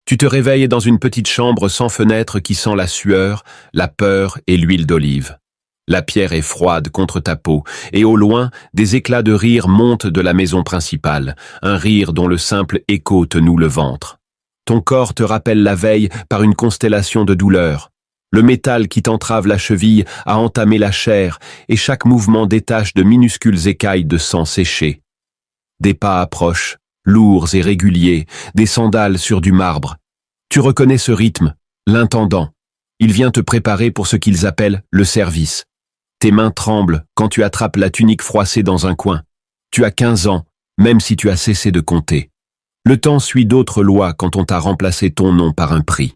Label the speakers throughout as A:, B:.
A: Tu te réveilles dans une petite chambre sans fenêtre qui sent la sueur, la peur et l'huile d'olive. La pierre est froide contre ta peau, et au loin, des éclats de rire montent de la maison principale, un rire dont le simple écho te noue le ventre. Ton corps te rappelle la veille par une constellation de douleurs. Le métal qui t'entrave la cheville a entamé la chair, et chaque mouvement détache de minuscules écailles de sang séché. Des pas approchent, lourds et réguliers, des sandales sur du marbre. Tu reconnais ce rythme, l'intendant. Il vient te préparer pour ce qu'ils appellent le service. Tes mains tremblent quand tu attrapes la tunique froissée dans un coin. Tu as 15 ans, même si tu as cessé de compter. Le temps suit d'autres lois quand on t'a remplacé ton nom par un prix.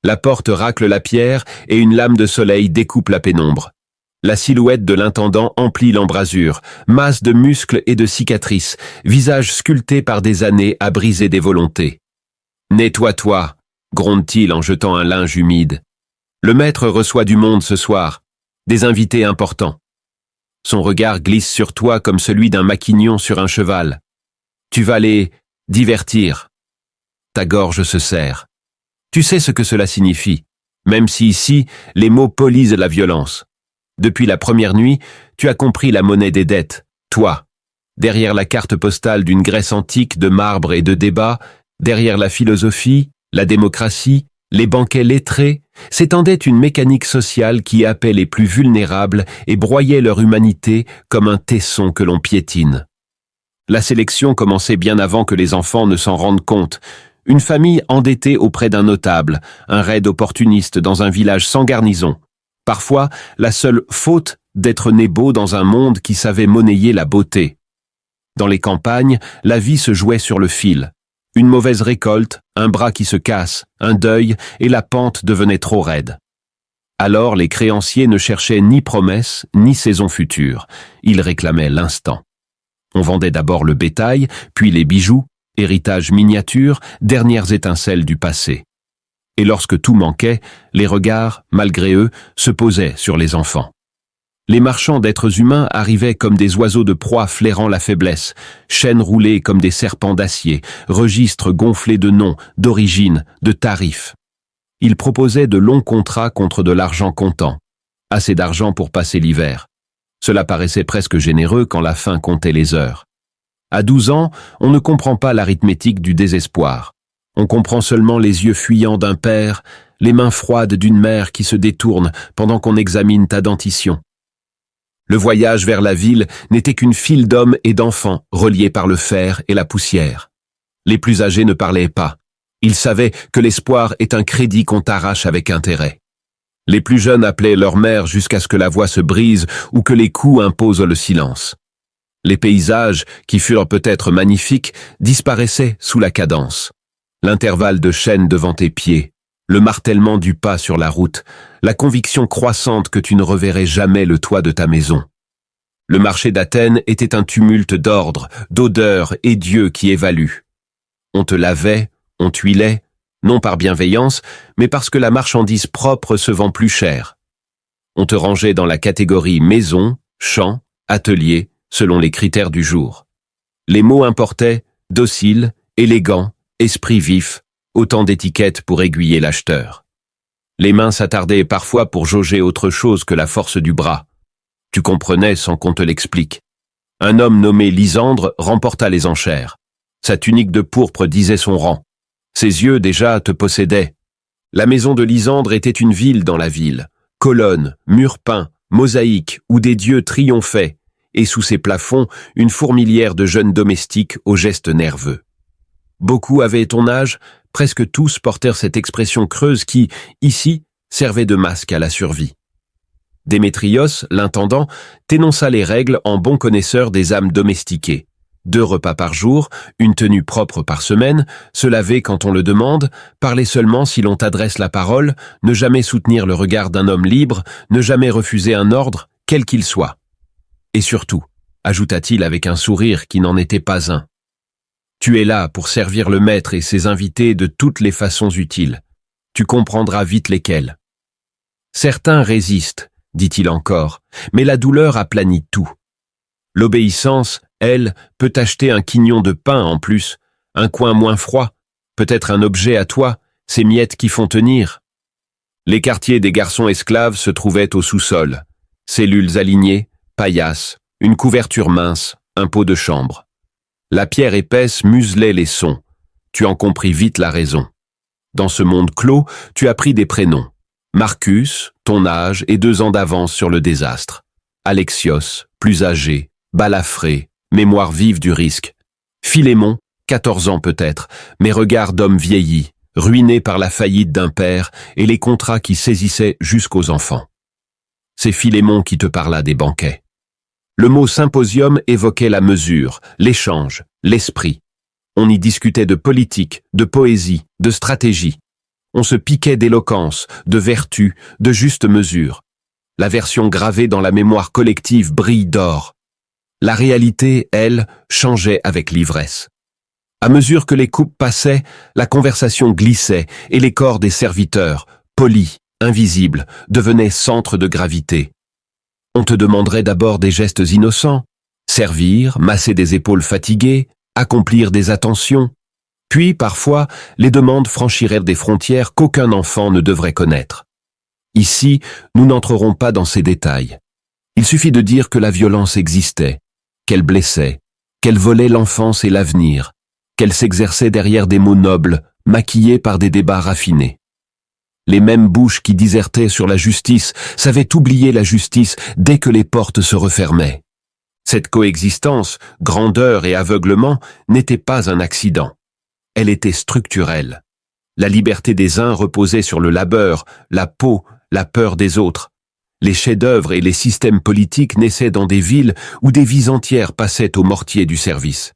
A: La porte racle la pierre et une lame de soleil découpe la pénombre. La silhouette de l'intendant emplit l'embrasure, masse de muscles et de cicatrices, visage sculpté par des années à briser des volontés. « Nettoie-toi » gronde-t-il en jetant un linge humide. Le maître reçoit du monde ce soir, des invités importants. Son regard glisse sur toi comme celui d'un maquignon sur un cheval. Tu vas les divertir. Ta gorge se serre. Tu sais ce que cela signifie, même si ici, les mots polisent la violence. Depuis la première nuit, tu as compris la monnaie des dettes, toi. Derrière la carte postale d'une Grèce antique de marbre et de débat, derrière la philosophie, la démocratie, les banquets lettrés, s'étendait une mécanique sociale qui happait les plus vulnérables et broyait leur humanité comme un tesson que l'on piétine. La sélection commençait bien avant que les enfants ne s'en rendent compte. Une famille endettée auprès d'un notable, un raid opportuniste dans un village sans garnison. Parfois, la seule faute d'être né beau dans un monde qui savait monnayer la beauté. Dans les campagnes, la vie se jouait sur le fil. Une mauvaise récolte, un bras qui se casse, un deuil, et la pente devenait trop raide. Alors les créanciers ne cherchaient ni promesses, ni saison future. Ils réclamaient l'instant. On vendait d'abord le bétail, puis les bijoux, héritage miniature, dernières étincelles du passé. Et lorsque tout manquait, les regards, malgré eux, se posaient sur les enfants. Les marchands d'êtres humains arrivaient comme des oiseaux de proie flairant la faiblesse, chaînes roulées comme des serpents d'acier, registres gonflés de noms, d'origines, de tarifs. Ils proposaient de longs contrats contre de l'argent comptant, assez d'argent pour passer l'hiver. Cela paraissait presque généreux quand la faim comptait les heures. À 12 ans, on ne comprend pas l'arithmétique du désespoir. On comprend seulement les yeux fuyants d'un père, les mains froides d'une mère qui se détournent pendant qu'on examine ta dentition. Le voyage vers la ville n'était qu'une file d'hommes et d'enfants reliés par le fer et la poussière. Les plus âgés ne parlaient pas. Ils savaient que l'espoir est un crédit qu'on t'arrache avec intérêt. Les plus jeunes appelaient leur mère jusqu'à ce que la voix se brise ou que les coups imposent le silence. Les paysages, qui furent peut-être magnifiques, disparaissaient sous la cadence. L'intervalle de chaîne devant tes pieds, le martèlement du pas sur la route, la conviction croissante que tu ne reverrais jamais le toit de ta maison. Le marché d'Athènes était un tumulte d'ordre, d'odeurs et d'yeux qui évaluent. On te lavait, on t'huilait, non par bienveillance, mais parce que la marchandise propre se vend plus cher. On te rangeait dans la catégorie maison, champ, atelier, selon les critères du jour. Les mots importaient docile, élégant, esprit vif, autant d'étiquettes pour aiguiller l'acheteur. Les mains s'attardaient parfois pour jauger autre chose que la force du bras. Tu comprenais sans qu'on te l'explique. Un homme nommé Lysandre remporta les enchères. Sa tunique de pourpre disait son rang. Ses yeux déjà te possédaient. La maison de Lysandre était une ville dans la ville. Colonnes, murs peints, mosaïques où des dieux triomphaient, et sous ses plafonds, une fourmilière de jeunes domestiques aux gestes nerveux. Beaucoup avaient ton âge, presque tous portèrent cette expression creuse qui, ici, servait de masque à la survie. Démétrios, l'intendant, t'énonça les règles en bon connaisseur des âmes domestiquées. 2 repas par jour, une tenue propre par semaine, se laver quand on le demande, parler seulement si l'on t'adresse la parole, ne jamais soutenir le regard d'un homme libre, ne jamais refuser un ordre, quel qu'il soit. Et surtout, ajouta-t-il avec un sourire qui n'en était pas un, tu es là pour servir le maître et ses invités de toutes les façons utiles. Tu comprendras vite lesquelles. Certains résistent, dit-il encore, mais la douleur aplanit tout. L'obéissance, elle, peut acheter un quignon de pain en plus, un coin moins froid, peut-être un objet à toi, ces miettes qui font tenir. Les quartiers des garçons esclaves se trouvaient au sous-sol. Cellules alignées, paillasses, une couverture mince, un pot de chambre. La pierre épaisse muselait les sons. Tu en compris vite la raison. Dans ce monde clos, tu appris des prénoms. Marcus, ton âge et 2 ans d'avance sur le désastre. Alexios, plus âgé, balafré, mémoire vive du risque. Philémon, 14 ans peut-être, mais regard d'homme vieilli, ruiné par la faillite d'un père et les contrats qui saisissaient jusqu'aux enfants. C'est Philémon qui te parla des banquets. Le mot symposium évoquait la mesure, l'échange, l'esprit. On y discutait de politique, de poésie, de stratégie. On se piquait d'éloquence, de vertu, de juste mesure. La version gravée dans la mémoire collective brille d'or. La réalité, elle, changeait avec l'ivresse. À mesure que les coupes passaient, la conversation glissait et les corps des serviteurs, polis, invisibles, devenaient centres de gravité. On te demanderait d'abord des gestes innocents, servir, masser des épaules fatiguées, accomplir des attentions. Puis, parfois, les demandes franchiraient des frontières qu'aucun enfant ne devrait connaître. Ici, nous n'entrerons pas dans ces détails. Il suffit de dire que la violence existait, qu'elle blessait, qu'elle volait l'enfance et l'avenir, qu'elle s'exerçait derrière des mots nobles, maquillés par des débats raffinés. Les mêmes bouches qui dissertaient sur la justice savaient oublier la justice dès que les portes se refermaient. Cette coexistence, grandeur et aveuglement, n'était pas un accident. Elle était structurelle. La liberté des uns reposait sur le labeur, la peau, la peur des autres. Les chefs-d'œuvre et les systèmes politiques naissaient dans des villes où des vies entières passaient au mortier du service.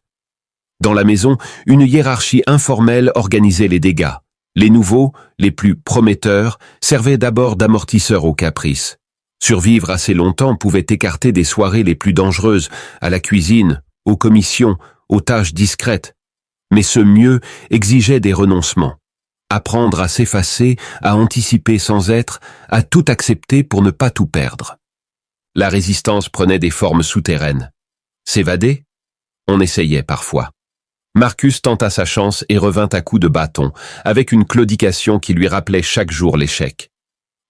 A: Dans la maison, une hiérarchie informelle organisait les dégâts. Les nouveaux, les plus prometteurs, servaient d'abord d'amortisseurs aux caprices. Survivre assez longtemps pouvait écarter des soirées les plus dangereuses, à la cuisine, aux commissions, aux tâches discrètes. Mais ce mieux exigeait des renoncements. Apprendre à s'effacer, à anticiper sans être, à tout accepter pour ne pas tout perdre. La résistance prenait des formes souterraines. S'évader? On essayait parfois. Marcus tenta sa chance et revint à coups de bâton, avec une claudication qui lui rappelait chaque jour l'échec.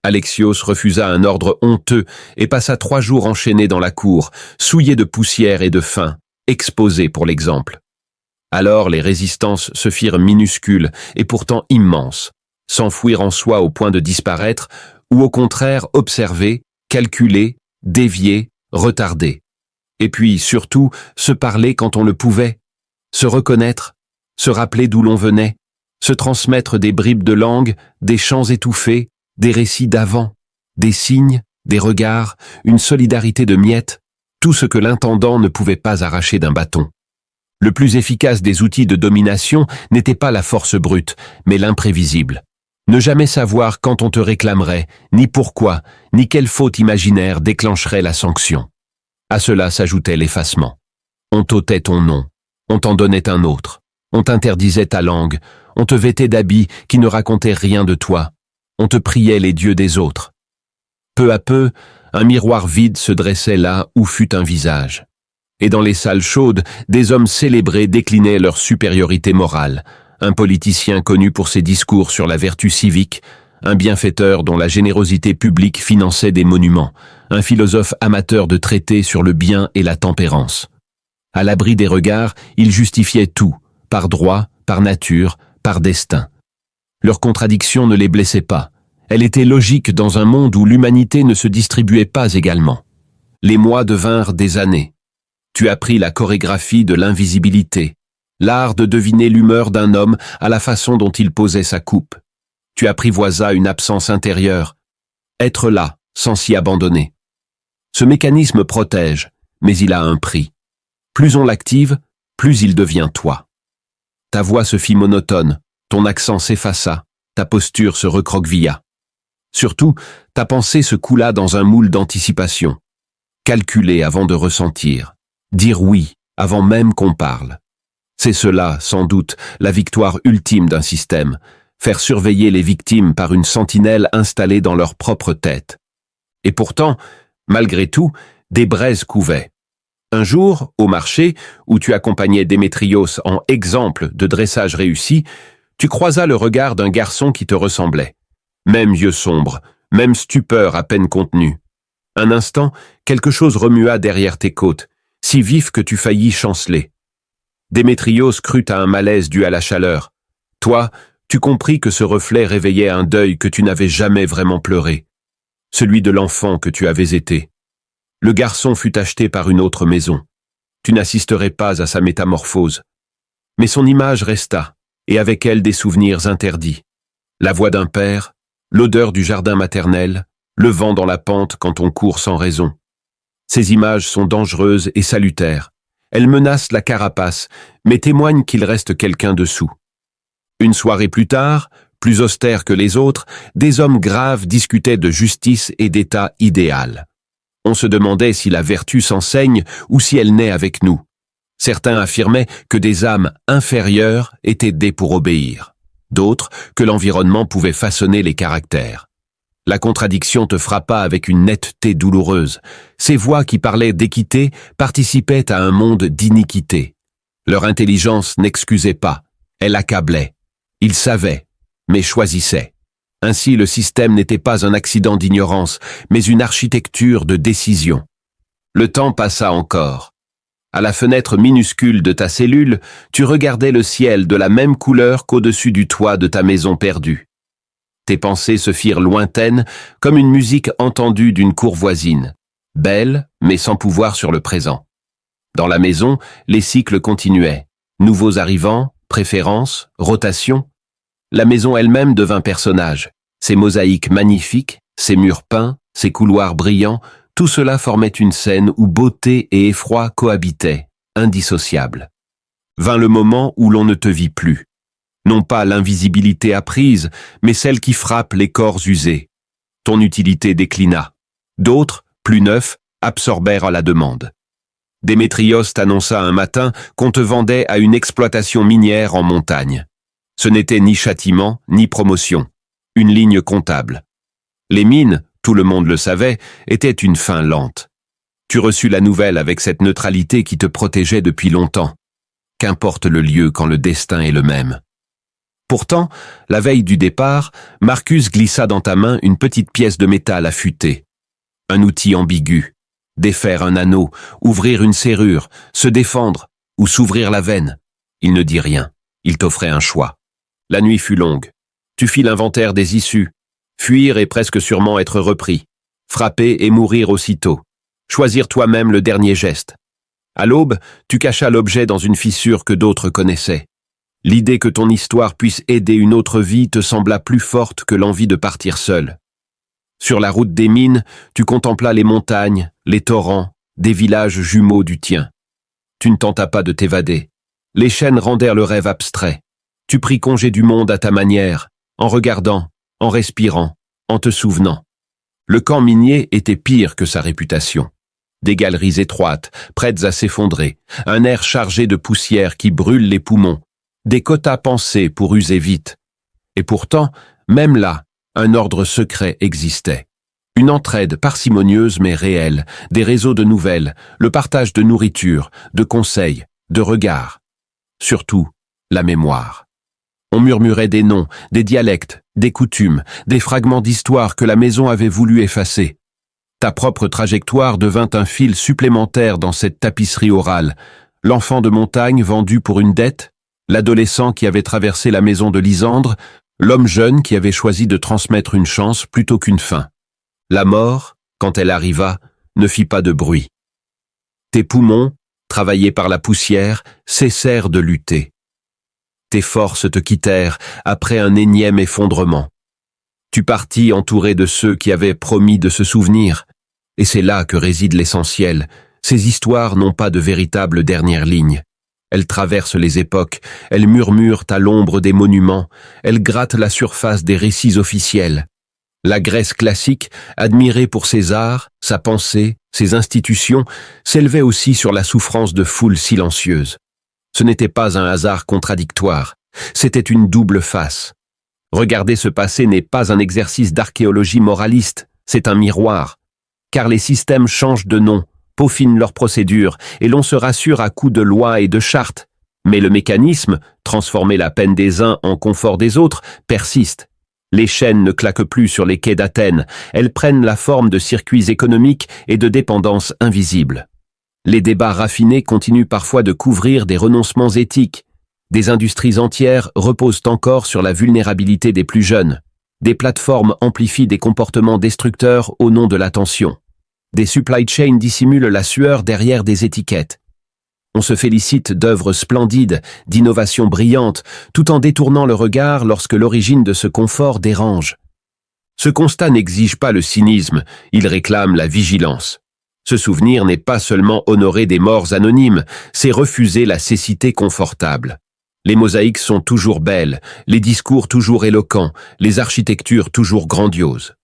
A: Alexios refusa un ordre honteux et passa 3 jours enchaînés dans la cour, souillé de poussière et de faim, exposé pour l'exemple. Alors les résistances se firent minuscules et pourtant immenses, s'enfouir en soi au point de disparaître, ou au contraire observer, calculer, dévier, retarder. Et puis surtout, se parler quand on le pouvait, se reconnaître, se rappeler d'où l'on venait, se transmettre des bribes de langue, des chants étouffés, des récits d'avant, des signes, des regards, une solidarité de miettes, tout ce que l'intendant ne pouvait pas arracher d'un bâton. Le plus efficace des outils de domination n'était pas la force brute, mais l'imprévisible. Ne jamais savoir quand on te réclamerait, ni pourquoi, ni quelle faute imaginaire déclencherait la sanction. À cela s'ajoutait l'effacement. On t'ôtait ton nom, on t'en donnait un autre, on t'interdisait ta langue, on te vêtait d'habits qui ne racontaient rien de toi, on te priait les dieux des autres. Peu à peu, un miroir vide se dressait là où fut un visage. Et dans les salles chaudes, des hommes célébrés déclinaient leur supériorité morale, un politicien connu pour ses discours sur la vertu civique, un bienfaiteur dont la générosité publique finançait des monuments, un philosophe amateur de traités sur le bien et la tempérance. À l'abri des regards, ils justifiaient tout, par droit, par nature, par destin. Leur contradiction ne les blessait pas. Elle était logique dans un monde où l'humanité ne se distribuait pas également. Les mois devinrent des années. Tu appris la chorégraphie de l'invisibilité, l'art de deviner l'humeur d'un homme à la façon dont il posait sa coupe. Tu apprivoisas une absence intérieure, être là, sans s'y abandonner. Ce mécanisme protège, mais il a un prix. Plus on l'active, plus il devient toi. Ta voix se fit monotone, ton accent s'effaça, ta posture se recroquevilla. Surtout, ta pensée se coula dans un moule d'anticipation. Calculer avant de ressentir. Dire oui, avant même qu'on parle. C'est cela, sans doute, la victoire ultime d'un système, faire surveiller les victimes par une sentinelle installée dans leur propre tête. Et pourtant, malgré tout, des braises couvaient. Un jour, au marché, où tu accompagnais Démétrios en exemple de dressage réussi, Tu croisas le regard d'un garçon qui te ressemblait. Même yeux sombres, même stupeur à peine contenue. Un instant, quelque chose remua derrière tes côtes, si vif que tu faillis chanceler. Démétrios crut à un malaise dû à la chaleur. Toi, tu compris que ce reflet réveillait un deuil que tu n'avais jamais vraiment pleuré, celui de l'enfant que tu avais été. Le garçon fut acheté par une autre maison. Tu n'assisterais pas à sa métamorphose. Mais son image resta, et avec elle des souvenirs interdits. La voix d'un père, l'odeur du jardin maternel, le vent dans la pente quand on court sans raison. Ces images sont dangereuses et salutaires. Elles menacent la carapace, mais témoignent qu'il reste quelqu'un dessous. Une soirée plus tard, plus austère que les autres, des hommes graves discutaient de justice et d'état idéal. On se demandait si la vertu s'enseigne ou si elle naît avec nous. Certains affirmaient que des âmes inférieures étaient nées pour obéir. D'autres, que l'environnement pouvait façonner les caractères. La contradiction te frappa avec une netteté douloureuse. Ces voix qui parlaient d'équité participaient à un monde d'iniquité. Leur intelligence n'excusait pas, elle accablait. Ils savaient, mais choisissaient. Ainsi, le système n'était pas un accident d'ignorance, mais une architecture de décision. Le temps passa encore. À la fenêtre minuscule de ta cellule, tu regardais le ciel de la même couleur qu'au-dessus du toit de ta maison perdue. Tes pensées se firent lointaines, comme une musique entendue d'une cour voisine, belle, mais sans pouvoir sur le présent. Dans la maison, les cycles continuaient. Nouveaux arrivants, préférences, rotations. La maison elle-même devint personnage. Ses mosaïques magnifiques, ses murs peints, ses couloirs brillants, tout cela formait une scène où beauté et effroi cohabitaient, indissociables. Vint le moment où l'on ne te vit plus. Non pas l'invisibilité apprise, mais celle qui frappe les corps usés. Ton utilité déclina. D'autres, plus neufs, absorbèrent à la demande. Démétrios t'annonça un matin qu'on te vendait à une exploitation minière en montagne. Ce n'était ni châtiment, ni promotion. Une ligne comptable. Les mines, tout le monde le savait, étaient une fin lente. Tu reçus la nouvelle avec cette neutralité qui te protégeait depuis longtemps. Qu'importe le lieu quand le destin est le même. Pourtant, la veille du départ, Marcus glissa dans ta main une petite pièce de métal affûtée. Un outil ambigu. Défaire un anneau, ouvrir une serrure, se défendre ou s'ouvrir la veine. Il ne dit rien. Il t'offrait un choix. La nuit fut longue. Tu fis l'inventaire des issues. Fuir et presque sûrement être repris. Frapper et mourir aussitôt. Choisir toi-même le dernier geste. À l'aube, tu cachas l'objet dans une fissure que d'autres connaissaient. L'idée que ton histoire puisse aider une autre vie te sembla plus forte que l'envie de partir seul. Sur la route des mines, tu contemplas les montagnes, les torrents, des villages jumeaux du tien. Tu ne tentas pas de t'évader. Les chaînes rendèrent le rêve abstrait. Tu pris congé du monde à ta manière, en regardant, en respirant, en te souvenant. Le camp minier était pire que sa réputation. Des galeries étroites, prêtes à s'effondrer, un air chargé de poussière qui brûle les poumons, des quotas pensés pour user vite. Et pourtant, même là, un ordre secret existait. Une entraide parcimonieuse mais réelle, des réseaux de nouvelles, le partage de nourriture, de conseils, de regards. Surtout, la mémoire. On murmurait des noms, des dialectes, des coutumes, des fragments d'histoire que la maison avait voulu effacer. Ta propre trajectoire devint un fil supplémentaire dans cette tapisserie orale. L'enfant de montagne vendu pour une dette, l'adolescent qui avait traversé la maison de Lysandre, l'homme jeune qui avait choisi de transmettre une chance plutôt qu'une fin. La mort, quand elle arriva, ne fit pas de bruit. Tes poumons, travaillés par la poussière, cessèrent de lutter. Tes forces te quittèrent après un énième effondrement. Tu partis entouré de ceux qui avaient promis de se souvenir. Et c'est là que réside l'essentiel. Ces histoires n'ont pas de véritable dernière ligne. Elles traversent les époques, elles murmurent à l'ombre des monuments, elles grattent la surface des récits officiels. La Grèce classique, admirée pour ses arts, sa pensée, ses institutions, s'élevait aussi sur la souffrance de foules silencieuses. Ce n'était pas un hasard contradictoire, c'était une double face. Regarder ce passé n'est pas un exercice d'archéologie moraliste, c'est un miroir. Car les systèmes changent de nom, peaufinent leurs procédures, et l'on se rassure à coups de lois et de chartes. Mais le mécanisme, transformer la peine des uns en confort des autres, persiste. Les chaînes ne claquent plus sur les quais d'Athènes, elles prennent la forme de circuits économiques et de dépendances invisibles. Les débats raffinés continuent parfois de couvrir des renoncements éthiques. Des industries entières reposent encore sur la vulnérabilité des plus jeunes. Des plateformes amplifient des comportements destructeurs au nom de l'attention. Des supply chains dissimulent la sueur derrière des étiquettes. On se félicite d'œuvres splendides, d'innovations brillantes, tout en détournant le regard lorsque l'origine de ce confort dérange. Ce constat n'exige pas le cynisme, il réclame la vigilance. Ce souvenir n'est pas seulement honorer des morts anonymes, c'est refuser la cécité confortable. Les mosaïques sont toujours belles, les discours toujours éloquents, les architectures toujours grandioses.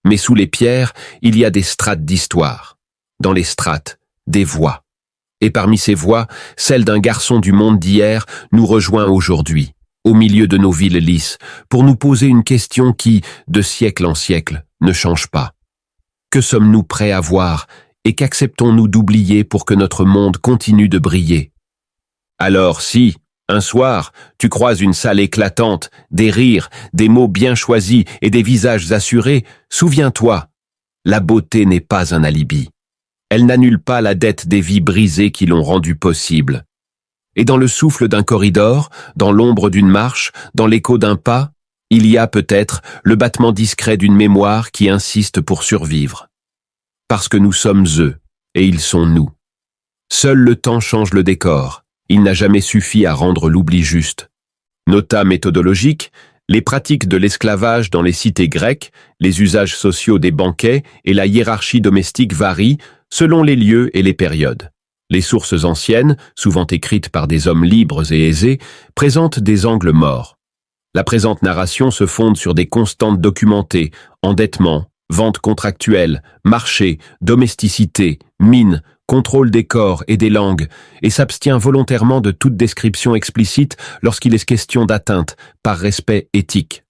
A: Mais sous les pierres, il y a des strates d'histoire. Dans les strates, des voix. Et parmi ces voix, celle d'un garçon du monde d'hier nous rejoint aujourd'hui, au milieu de nos villes lisses, pour nous poser une question qui, de siècle en siècle, ne change pas. Que sommes-nous prêts à voir et qu'acceptons-nous d'oublier pour que notre monde continue de briller? Alors si, un soir, tu croises une salle éclatante, des rires, des mots bien choisis et des visages assurés, souviens-toi, la beauté n'est pas un alibi. Elle n'annule pas la dette des vies brisées qui l'ont rendue possible. Et dans le souffle d'un corridor, dans l'ombre d'une marche, dans l'écho d'un pas, il y a peut-être le battement discret d'une mémoire qui insiste pour survivre. Parce que nous sommes eux, et ils sont nous. Seul le temps change le décor. Il n'a jamais suffi à rendre l'oubli juste. Nota méthodologique, les pratiques de l'esclavage dans les cités grecques, les usages sociaux des banquets et la hiérarchie domestique varient selon les lieux et les périodes. Les sources anciennes, souvent écrites par des hommes libres et aisés, présentent des angles morts. La présente narration se fonde sur des constantes documentées, endettement, vente contractuelle, marché, domesticité, mine, contrôle des corps et des langues, et s'abstient volontairement de toute description explicite lorsqu'il est question d'atteinte, par respect éthique.